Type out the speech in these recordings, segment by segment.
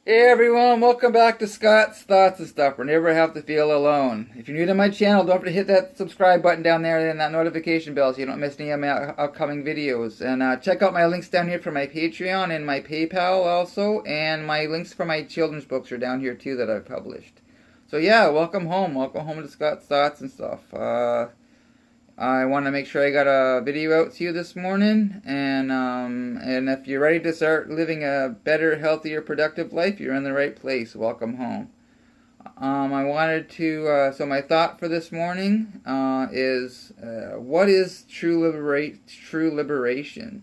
Hey everyone, welcome back to Scott's Thoughts and Stuff. Where never have to feel alone. If you're new to my channel, don't forget to hit that subscribe button down there and that notification bell so you don't miss any of my upcoming videos. And check out my links down here for my Patreon and my PayPal also. And my links for my children's books are down here too that I've published. So yeah, welcome home. Welcome home to Scott's Thoughts and Stuff. I want to make sure I got a video out to you this morning, and if you're ready to start living a better, healthier, productive life, you're in the right place. Welcome home. I wanted to, so my thought for this morning is, what is true liberation?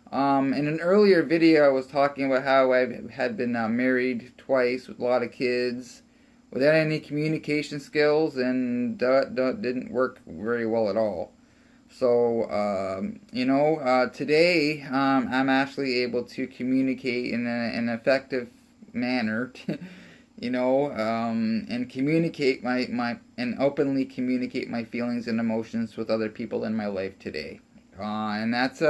In an earlier video, I was talking about how I had been married twice with a lot of kids, without any communication skills, and that didn't work very well at all. So, today I'm actually able to communicate in an effective manner, and communicate and openly communicate my feelings and emotions with other people in my life today. And that's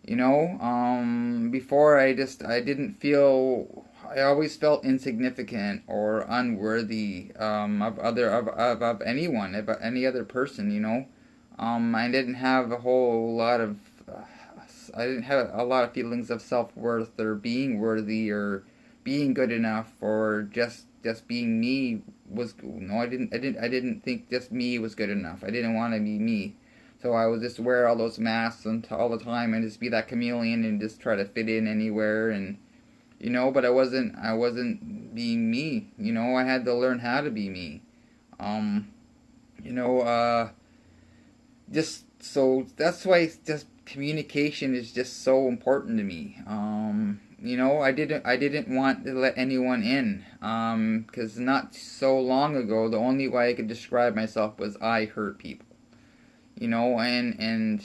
before I didn't feel. I always felt insignificant or unworthy of anyone, of any other person. I didn't have a whole lot of. I didn't have a lot of feelings of self-worth or being worthy or being good enough or just being me was no. I didn't think just me was good enough. I didn't want to be me. So I would just wear all those masks all the time and just be that chameleon and just try to fit in anywhere and but I wasn't being me. I had to learn how to be me. You know, just so that's why just communication is just so important to me. I didn't want to let anyone in. Because not so long ago, the only way I could describe myself was I hurt people. And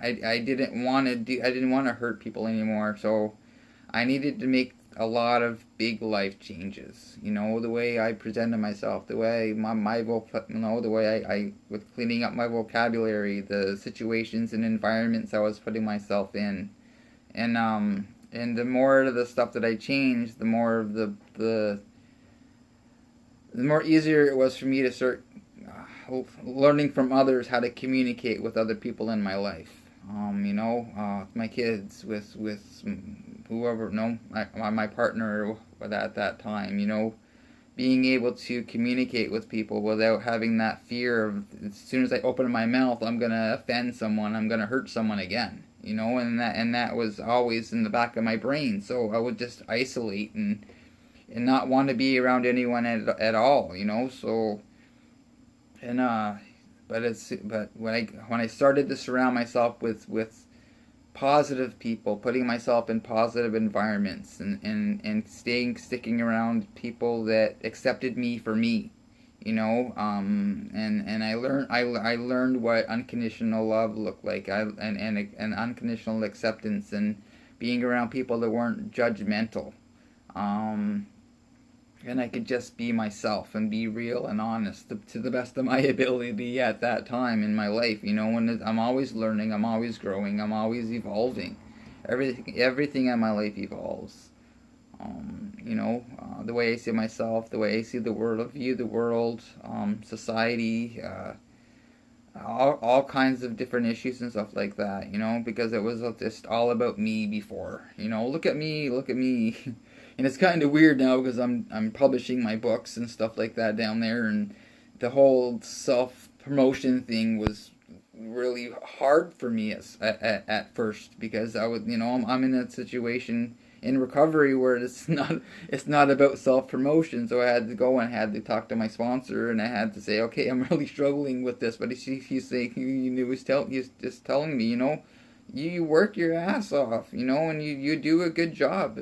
I didn't want to hurt people anymore. So I needed to make a lot of big life changes. The way I presented myself, the way the way I with cleaning up my vocabulary, the situations and environments I was putting myself in, and the more of the stuff that I changed, the more of the more easier it was for me to start learning from others how to communicate with other people in my life. My kids, with whoever, my partner at that time, being able to communicate with people without having that fear of, as soon as I open my mouth, I'm gonna offend someone, I'm gonna hurt someone again, and that was always in the back of my brain. So I would just isolate and not want to be around anyone at all, so, and but when I started to surround myself with positive people, putting myself in positive environments, and sticking around people that accepted me for me, and I learned what unconditional love looked like, and unconditional acceptance, and being around people that weren't judgmental. And I could just be myself and be real and honest to the best of my ability at that time in my life. When I'm always learning, I'm always growing, I'm always evolving. Everything in my life evolves. The way I see myself, the way I see the world, view the world, society, all kinds of different issues and stuff like that. Because it was just all about me before. Look at me, look at me. And it's kind of weird now because I'm publishing my books and stuff like that down there, and the whole self-promotion thing was really hard for me at first, because I'm in a situation in recovery where it's not about self-promotion. So I had to go and had to talk to my sponsor, and I had to say, okay, I'm really struggling with this. But he's saying, he's just telling me, you work your ass off, and you do a good job,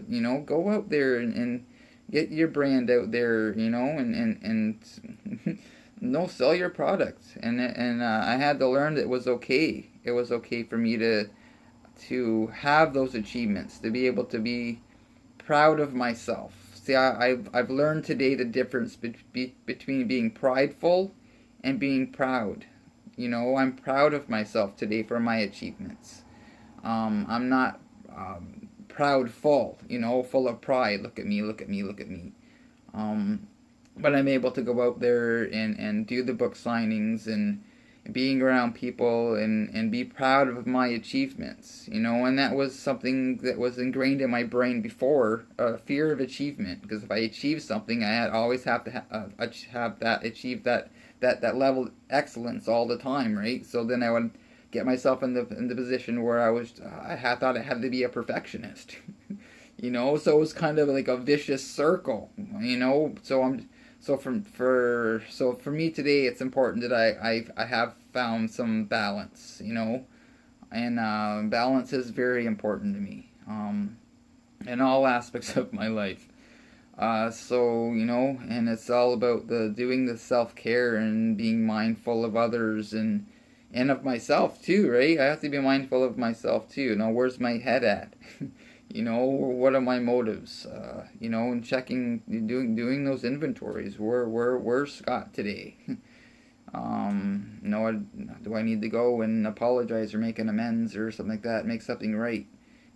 go out there and get your brand out there, and no, sell your product. And I had to learn that it was okay. It was okay for me to have those achievements, to be able to be proud of myself. See, I've learned today the difference between being prideful and being proud. I'm proud of myself today for my achievements. I'm not proudful, you know, full of pride. Look at me, look at me, look at me. But I'm able to go out there and do the book signings and being around people and be proud of my achievements, you know, and that was something that was ingrained in my brain before, fear of achievement, because if I achieve something, I always have to achieve that level of excellence all the time, right? So then I would get myself in the position where I thought I had to be a perfectionist, you know, so it was kind of like a vicious circle, you know, so for me today, it's important that I have found some balance, you know, and balance is very important to me, in all aspects of my life. So you know, and it's all about doing the self care and being mindful of others and of myself too, right? I have to be mindful of myself too. You know, where's my head at? You know, what are my motives? You know, and checking, doing those inventories. Where's Scott today? You know, do I need to go and apologize or make an amends or something like that? Make something right.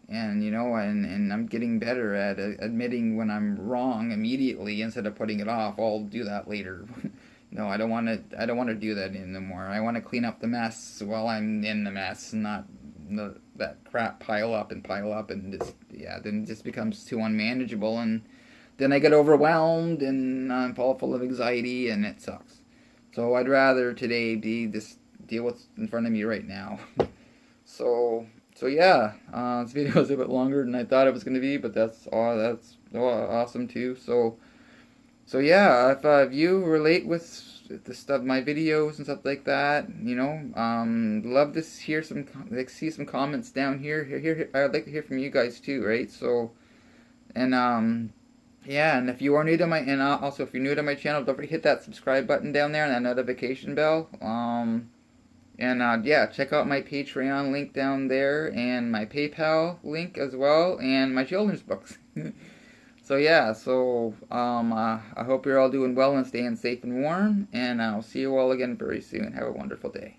And you know, and I'm getting better at admitting when I'm wrong immediately instead of putting it off. I'll do that later. No, I don't want to. I don't want to do that anymore. I want to clean up the mess while I'm in the mess, not that crap pile up and just then it just becomes too unmanageable, and then I get overwhelmed and I'm full of anxiety and it sucks. So I'd rather today just deal with what's in front of me right now. So yeah, this video is a bit longer than I thought it was going to be, but that's awesome too. So yeah, if you relate with the stuff, my videos and stuff like that, you know, love to hear see some comments down here. I'd like to hear from you guys too, right? So, and yeah, and if you are new to also if you're new to my channel, don't forget to hit that subscribe button down there and that notification bell. And yeah, check out my Patreon link down there and my PayPal link as well, and my children's books. So yeah, I hope you're all doing well and staying safe and warm, and I'll see you all again very soon. Have a wonderful day.